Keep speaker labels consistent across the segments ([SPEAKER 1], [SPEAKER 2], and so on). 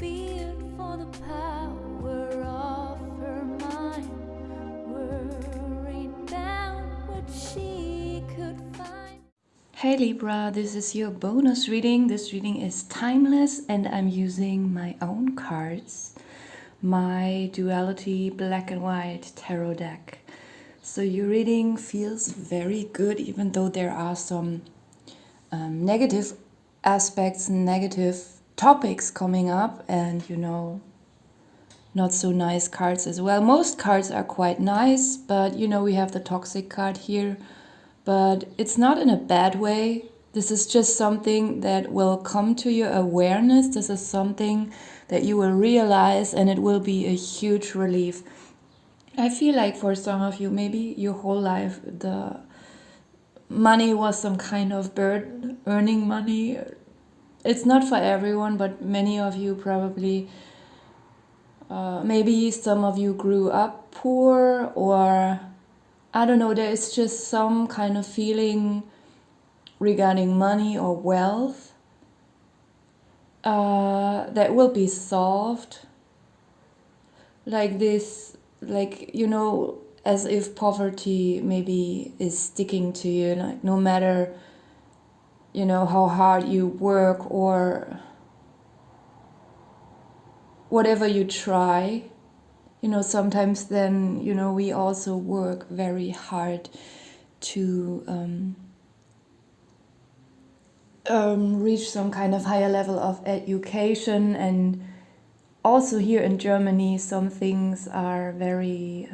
[SPEAKER 1] feared for the power of her mind, worried about what she could find.
[SPEAKER 2] Hey Libra, this is your bonus reading. This reading is timeless and I'm using my own cards, my duality black and white tarot deck. So your reading feels very good, even though there are some negative aspects, negative topics coming up, and not so nice cards as well. Most cards are quite nice, but we have the toxic card here, but it's not in a bad way. This is just something that will come to your awareness. This is something that you will realize, and it will be a huge relief. I feel like for some of you, maybe your whole life, the money was some kind of burden, earning money. It's not for everyone, but many of you probably, maybe some of you grew up poor, or I don't know, there is just some kind of feeling regarding money or wealth that will be solved. Like this, as if poverty maybe is sticking to you, like no matter, how hard you work or whatever you try, sometimes then, we also work very hard to reach some kind of higher level of education. And also here in Germany, some things are very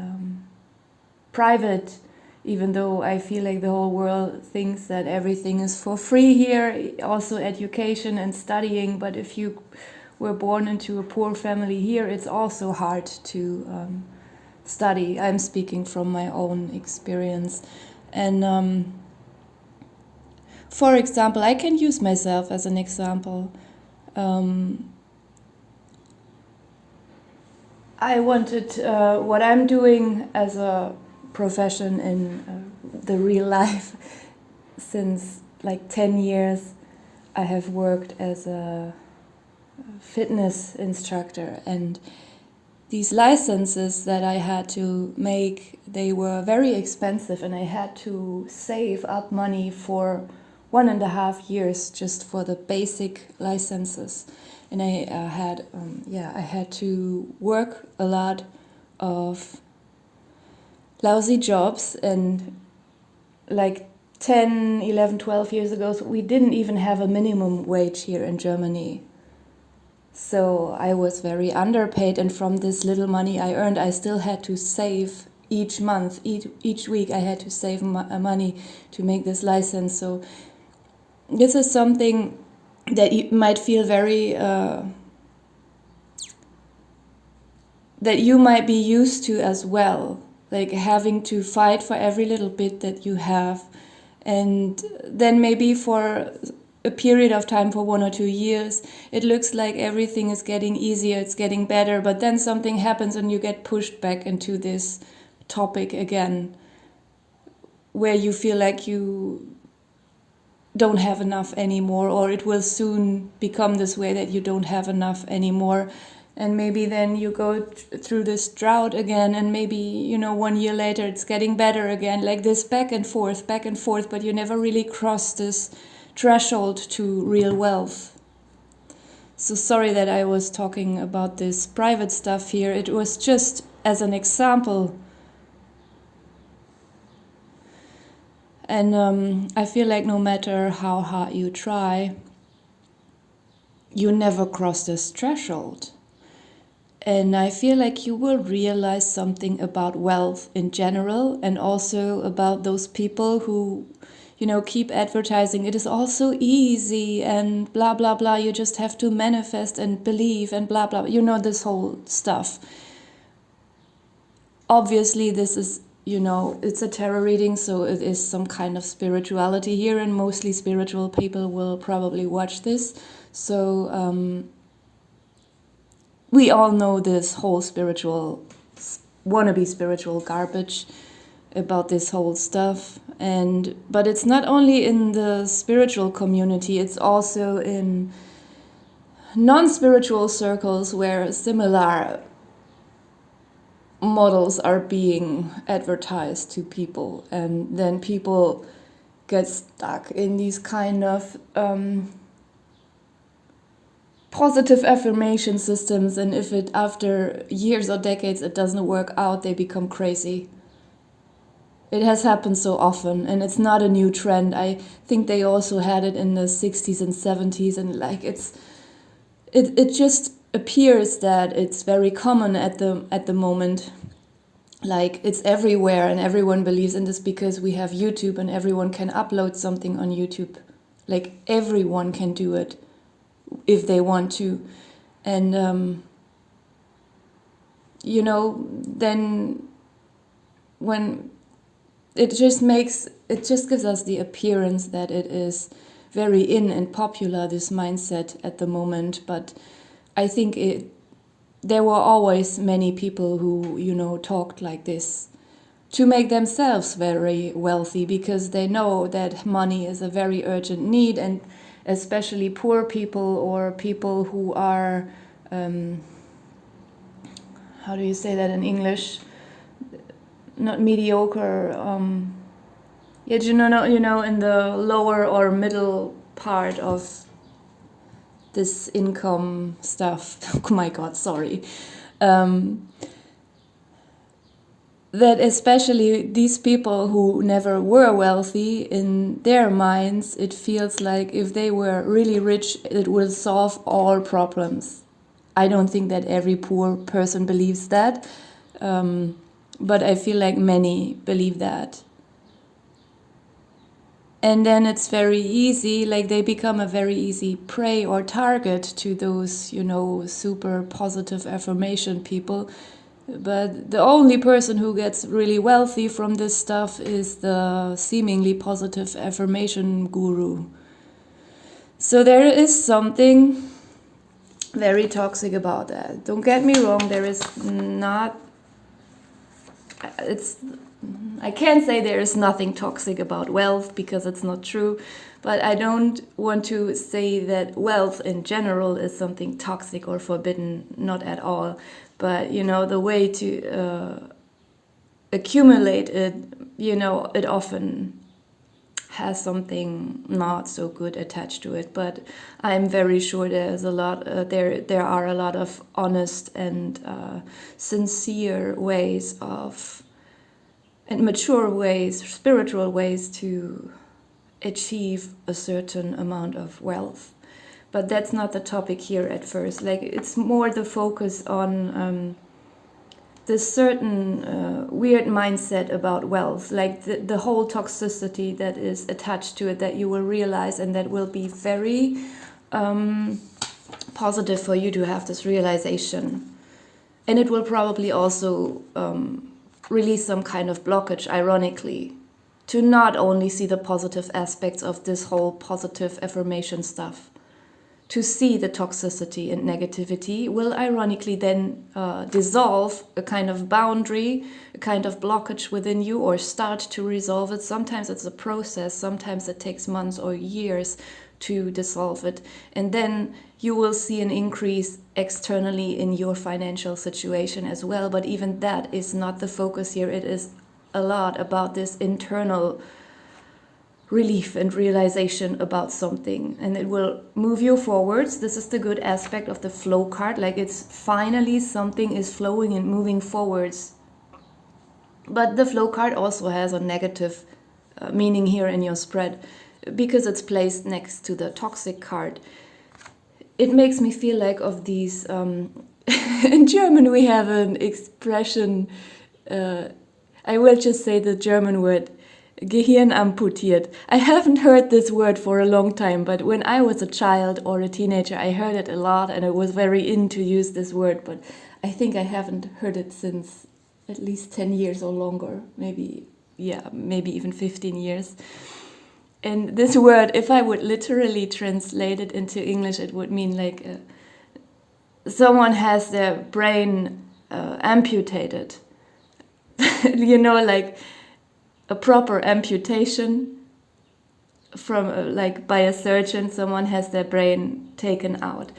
[SPEAKER 2] private, even though I feel like the whole world thinks that everything is for free here, also education and studying. But if you were born into a poor family here, it's also hard to study. I'm speaking from my own experience. And for example, I can use myself as an example. I wanted what I'm doing as a profession in the real life. Since like 10 years I have worked as a fitness instructor, and these licenses that I had to make, they were very expensive, and I had to save up money for 1.5 years just for the basic licenses. And I had to work a lot of lousy jobs, and like 10, 11, 12 years ago, we didn't even have a minimum wage here in Germany. So I was very underpaid, and from this little money I earned, I still had to save each month, each week I had to save money to make this license. So this is something that you might feel very, that you might be used to as well, like having to fight for every little bit that you have. And then maybe for a period of time, for 1 or 2 years, it looks like everything is getting easier, it's getting better, but then something happens and you get pushed back into this topic again, where you feel like you don't have enough anymore, or it will soon become this way that you don't have enough anymore. And maybe then you go through this drought again, and maybe 1 year later it's getting better again, like this back and forth, but you never really cross this threshold to real wealth. So sorry that I was talking about this private stuff here. It was just as an example. And I feel like no matter how hard you try, you never cross this threshold. And I feel like you will realize something about wealth in general, and also about those people who, keep advertising it is also easy and blah, blah, blah. You just have to manifest and believe and blah, blah. This whole stuff. Obviously, this is, it's a tarot reading, so it is some kind of spirituality here, and mostly spiritual people will probably watch this. So we all know this whole wannabe spiritual garbage about this whole stuff. But it's not only in the spiritual community, it's also in non-spiritual circles where similar models are being advertised to people, and then people get stuck in these kind of positive affirmation systems, and if it after years or decades it doesn't work out, they become crazy. It has happened so often, and it's not a new trend. I think they also had it in the 60s and 70s, and like it just appears that it's very common at the moment. Like it's everywhere and everyone believes in this because we have YouTube and everyone can upload something on YouTube. Like everyone can do it if they want to. And then when it just gives us the appearance that it is very in and popular, this mindset at the moment. But I think there were always many people who, talked like this to make themselves very wealthy because they know that money is a very urgent need, and especially poor people or people who are, how do you say that in English? Not mediocre, in the lower or middle part of this income stuff. Oh my God, sorry. That especially these people who never were wealthy, in their minds, it feels like if they were really rich, it will solve all problems. I don't think that every poor person believes that, but I feel like many believe that. And then it's very easy, like they become a very easy prey or target to those, super positive affirmation people. But the only person who gets really wealthy from this stuff is the seemingly positive affirmation guru. So there is something very toxic about that. Don't get me wrong, there is not... I can't say there is nothing toxic about wealth because it's not true, but I don't want to say that wealth in general is something toxic or forbidden, not at all. But, the way to accumulate it, it often has something not so good attached to it. But I'm very sure there's a lot, there are a lot of honest and sincere ways of, and mature ways, spiritual ways to achieve a certain amount of wealth. But that's not the topic here at first. Like, it's more the focus on this certain weird mindset about wealth, like the whole toxicity that is attached to it, that you will realize, and that will be very positive for you to have this realization. And it will probably also release some kind of blockage, ironically, to not only see the positive aspects of this whole positive affirmation stuff. To see the toxicity and negativity will ironically then dissolve a kind of boundary, a kind of blockage within you, or start to resolve it. Sometimes it's a process, sometimes it takes months or years to dissolve it. And then you will see an increase externally in your financial situation as well. But even that is not the focus here. It is a lot about this internal relief and realization about something, and it will move you forwards. This is the good aspect of the flow card, like it's finally something is flowing and moving forwards. But the flow card also has a negative meaning here in your spread because it's placed next to the toxic card. It makes me feel like of these in German we have an expression, I will just say the German word, Gehirn amputiert. I haven't heard this word for a long time, but when I was a child or a teenager, I heard it a lot, and it was very in to use this word, but I think I haven't heard it since at least 10 years or longer, maybe even 15 years. And this word, if I would literally translate it into English, it would mean like someone has their brain amputated. Like a proper amputation from like by a surgeon, someone has their brain taken out.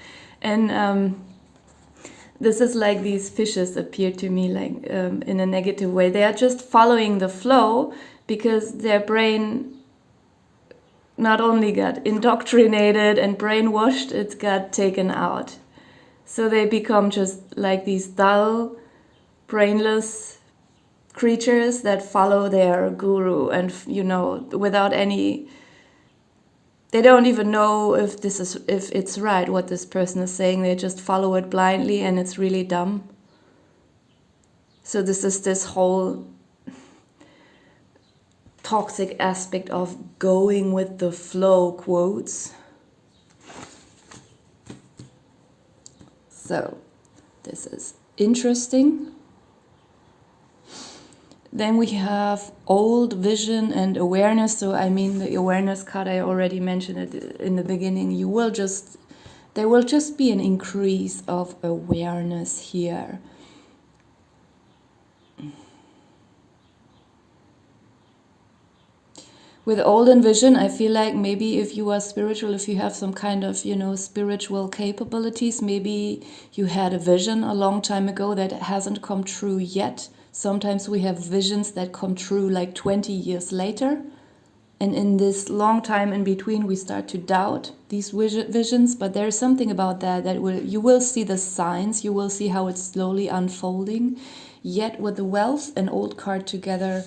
[SPEAKER 2] And this is like these fishes appear to me like in a negative way. They are just following the flow because their brain not only got indoctrinated and brainwashed, it got taken out. So they become just like these dull, brainless creatures that follow their guru and, without any... They don't even know if it's right what this person is saying. They just follow it blindly, and it's really dumb. So this is this whole toxic aspect of going with the flow, quotes. So this is interesting. Then we have old vision and awareness. So I mean, the awareness card, I already mentioned it in the beginning. There will just be an increase of awareness here. With old and vision, I feel like maybe if you are spiritual, if you have some kind of, spiritual capabilities, maybe you had a vision a long time ago that hasn't come true yet. Sometimes we have visions that come true like 20 years later. And in this long time in between, we start to doubt these visions. But there's something about that you will see the signs. You will see how it's slowly unfolding. Yet with the wealth and old card together,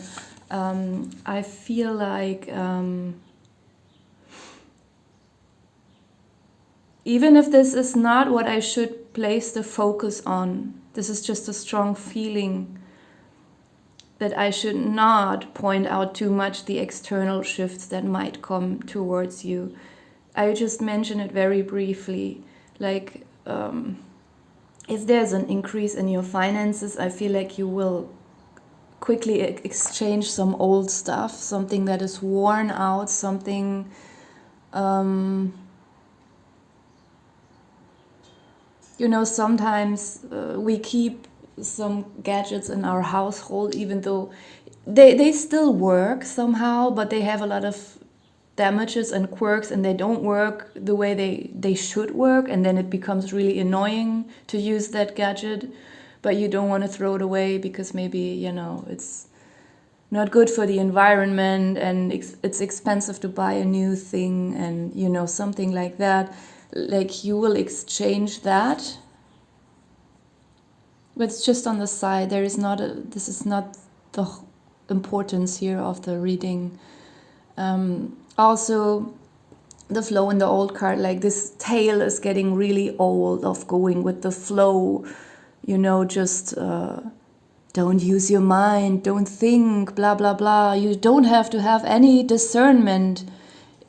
[SPEAKER 2] I feel like even if this is not what I should place the focus on, this is just a strong feeling that I should not point out too much the external shifts that might come towards you. I just mentioned it very briefly. Like, if there's an increase in your finances, I feel like you will quickly exchange some old stuff, something that is worn out, something sometimes we keep some gadgets in our household, even though they still work somehow, but they have a lot of damages and quirks, and they don't work the way they should work, and then it becomes really annoying to use that gadget, but you don't want to throw it away because maybe, it's not good for the environment, and it's expensive to buy a new thing, and, something like that. Like, you will exchange that. But it's just on the side. This is not the importance here of the reading. Also, the flow in the old card, like this tale is getting really old of going with the flow, just don't use your mind, don't think, blah, blah, blah. You don't have to have any discernment.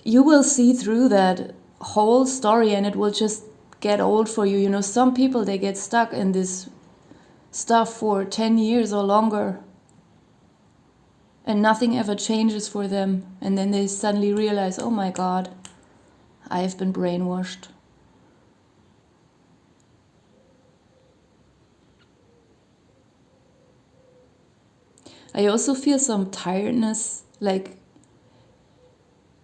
[SPEAKER 2] You will see through that whole story, and it will just get old for you. Some people, they get stuck in this stuff for 10 years or longer, and nothing ever changes for them, and then they suddenly realize, oh my God, I have been brainwashed. I also feel some tiredness, like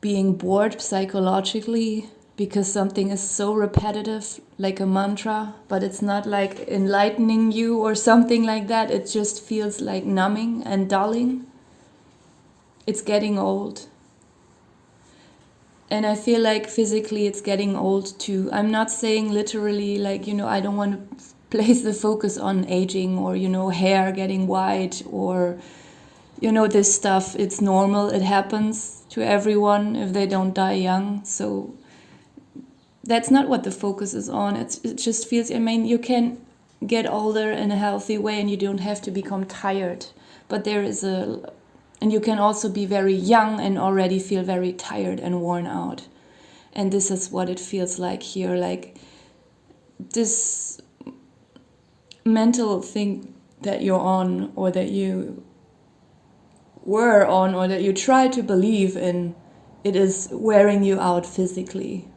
[SPEAKER 2] being bored psychologically, because something is so repetitive, like a mantra, but it's not like enlightening you or something like that. It just feels like numbing and dulling. It's getting old. And I feel like physically it's getting old too. I'm not saying literally, like, I don't want to place the focus on aging or, hair getting white or, this stuff. It's normal. It happens to everyone if they don't die young. So that's not what the focus is on. It just feels, you can get older in a healthy way, and you don't have to become tired. But and you can also be very young and already feel very tired and worn out. And this is what it feels like here, like this mental thing that you're on, or that you were on, or that you try to believe in, it is wearing you out physically.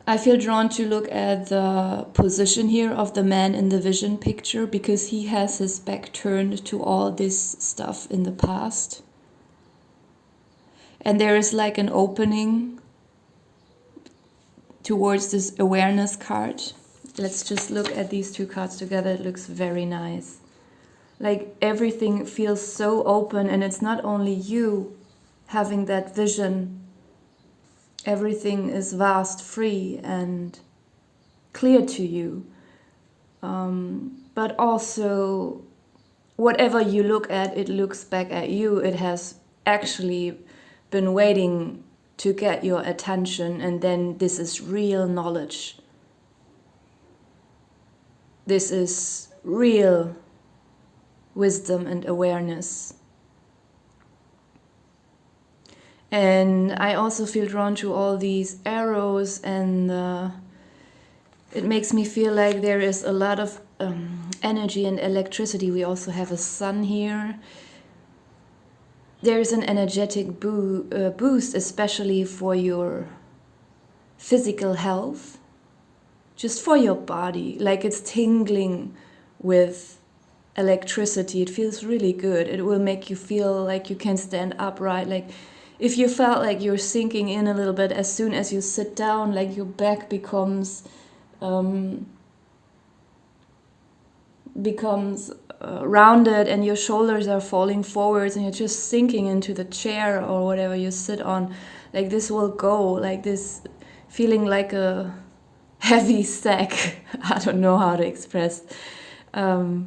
[SPEAKER 2] I feel drawn to look at the position here of the man in the vision picture, because he has his back turned to all this stuff in the past. And there is like an opening towards this awareness card. Let's just look at these two cards together. It looks very nice. Like everything feels so open, and it's not only you having that vision. Everything is vast, free, and clear to you. But also, whatever you look at, it looks back at you. It has actually been waiting to get your attention, and then this is real knowledge. This is real wisdom and awareness. And I also feel drawn to all these arrows, and it makes me feel like there is a lot of energy and electricity. We also have a sun here. There is an energetic boost, especially for your physical health, just for your body. Like it's tingling with electricity. It feels really good. It will make you feel like you can stand upright. Like if you felt like you're sinking in a little bit, as soon as you sit down, like your back becomes rounded, and your shoulders are falling forwards, and you're just sinking into the chair or whatever you sit on. Like this will go, like this feeling like a heavy sack. I don't know how to express. Oh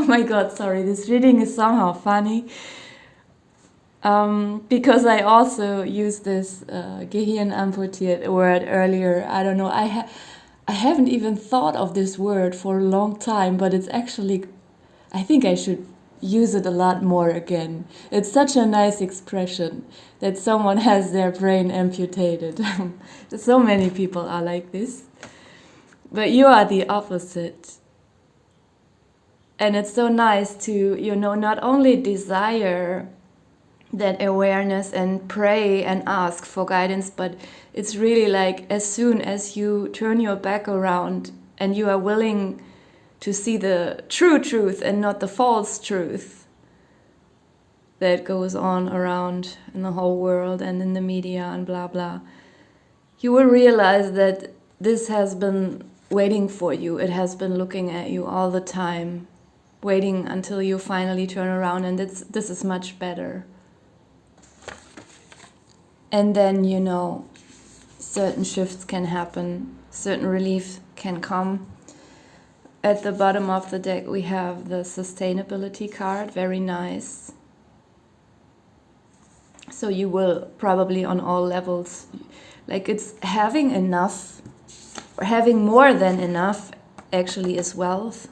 [SPEAKER 2] my God, sorry, this reading is somehow funny. Because I also used this Gehirn amputiert word earlier. I don't know, I haven't even thought of this word for a long time, but it's actually, I think I should use it a lot more again. It's such a nice expression that someone has their brain amputated. So many people are like this. But you are the opposite. And it's so nice to, not only desire that awareness and pray and ask for guidance, but it's really like as soon as you turn your back around and you are willing to see the true truth and not the false truth that goes on around in the whole world and in the media and blah blah, you will realize that this has been waiting for you. It has been looking at you all the time, waiting until you finally turn around, and this is much better. And then, certain shifts can happen, certain relief can come. At the bottom of the deck, we have the sustainability card, very nice. So you will probably on all levels, like it's having enough, or having more than enough actually is wealth,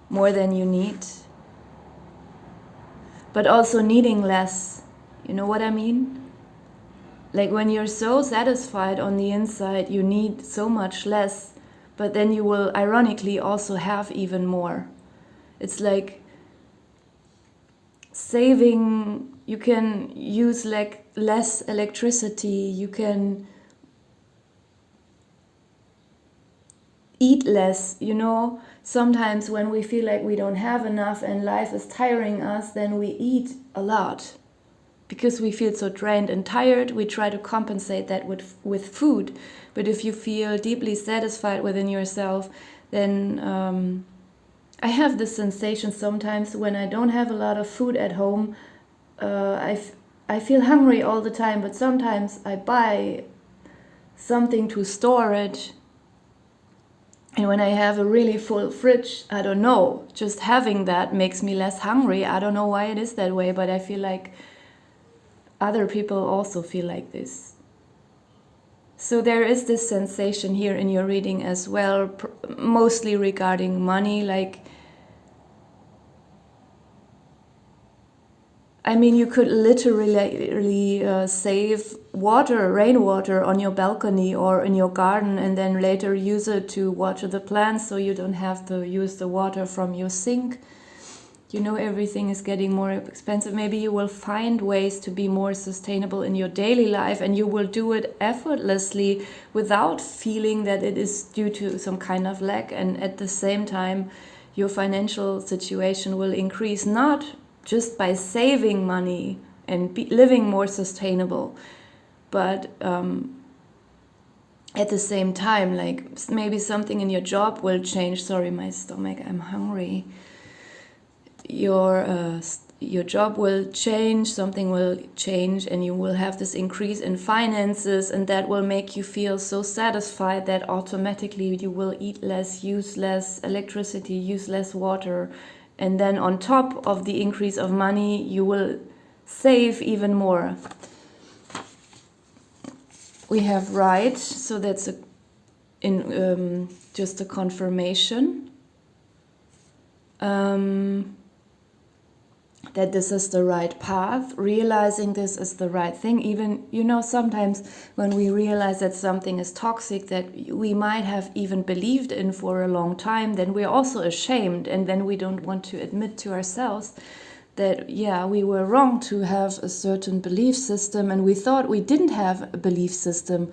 [SPEAKER 2] more than you need. But also needing less, you know what I mean? Like when you're so satisfied on the inside, you need so much less, but then you will ironically also have even more. It's like saving, you can use like less electricity, you can eat less, Sometimes when we feel like we don't have enough and life is tiring us, then we eat a lot. Because we feel so drained and tired, we try to compensate that with food. But if you feel deeply satisfied within yourself, then I have this sensation sometimes when I don't have a lot of food at home, I feel hungry all the time, but sometimes I buy something to store it. And when I have a really full fridge, I don't know, just having that makes me less hungry. I don't know why it is that way, but I feel like other people also feel like this. So there is this sensation here in your reading as well, mostly regarding money. You could literally save water, rainwater on your balcony or in your garden, and then later use it to water the plants so you don't have to use the water from your sink. Everything is getting more expensive. Maybe you will find ways to be more sustainable in your daily life, and you will do it effortlessly without feeling that it is due to some kind of lack. And at the same time, your financial situation will increase, not just by saving money and living more sustainable. But at the same time, like maybe something in your job will change. Sorry, my stomach, I'm hungry. Your job will change, something will change, and you will have this increase in finances, and that will make you feel so satisfied that automatically you will eat less, use less electricity, use less water, and then on top of the increase of money, you will save even more. We have right, so that's just a confirmation. That this is the right path, realizing this is the right thing. Even, sometimes when we realize that something is toxic that we might have even believed in for a long time, then we're also ashamed, and then we don't want to admit to ourselves that, we were wrong to have a certain belief system, and we thought we didn't have a belief system.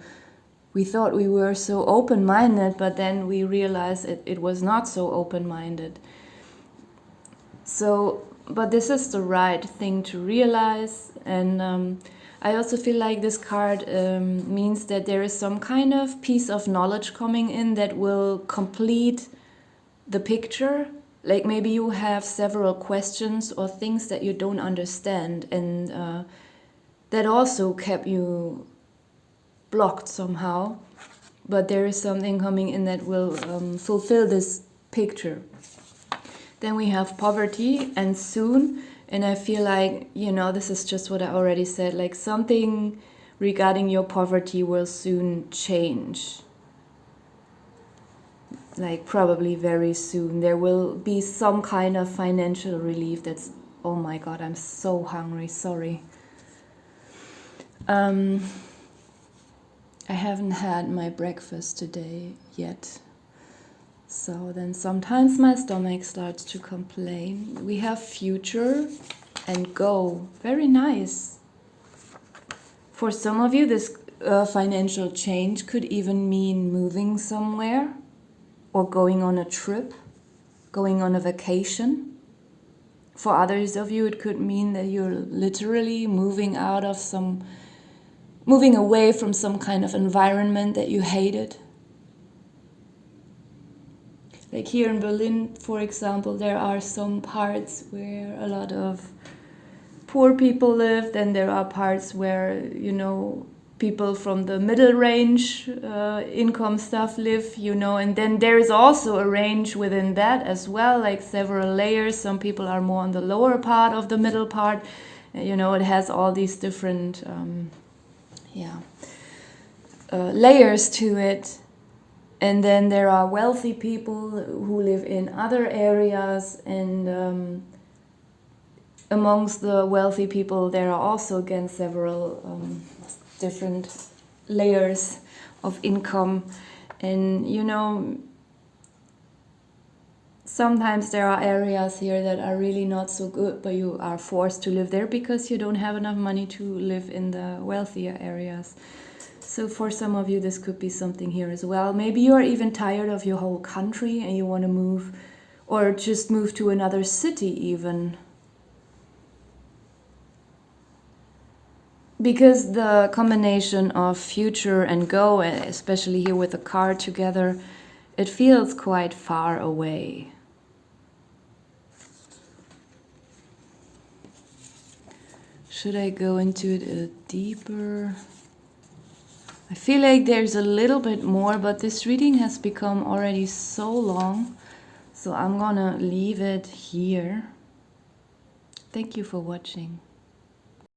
[SPEAKER 2] We thought we were so open-minded, but then we realized it was not so open-minded. But this is the right thing to realize, and I also feel like this card means that there is some kind of piece of knowledge coming in that will complete the picture. Like maybe you have several questions or things that you don't understand, and that also kept you blocked somehow. But there is something coming in that will fulfill this picture. Then we have poverty and soon, and I feel like, this is just what I already said, like something regarding your poverty will soon change. Like probably very soon. There will be some kind of financial relief that's, oh my God, I'm so hungry, sorry. I haven't had my breakfast today yet. So then sometimes my stomach starts to complain. We have future and go. Very nice. For some of you, this financial change could even mean moving somewhere or going on a trip, going on a vacation. For others of you, it could mean that you're literally moving away from some kind of environment that you hated. Like here in Berlin, for example, there are some parts where a lot of poor people live. Then there are parts where, people from the middle range income stuff live, and then there is also a range within that as well, like several layers. Some people are more on the lower part of the middle part. It has all these different layers to it. And then there are wealthy people who live in other areas, and amongst the wealthy people there are also again several different layers of income. And sometimes there are areas here that are really not so good, but you are forced to live there because you don't have enough money to live in the wealthier areas. So for some of you, this could be something here as well. Maybe you are even tired of your whole country and you want to move, or just move to another city even. Because the combination of future and go, especially here with the card together, it feels quite far away. Should I go into it a deeper? I feel like there's a little bit more, but this reading has become already so long, so I'm gonna leave it here. Thank you for watching.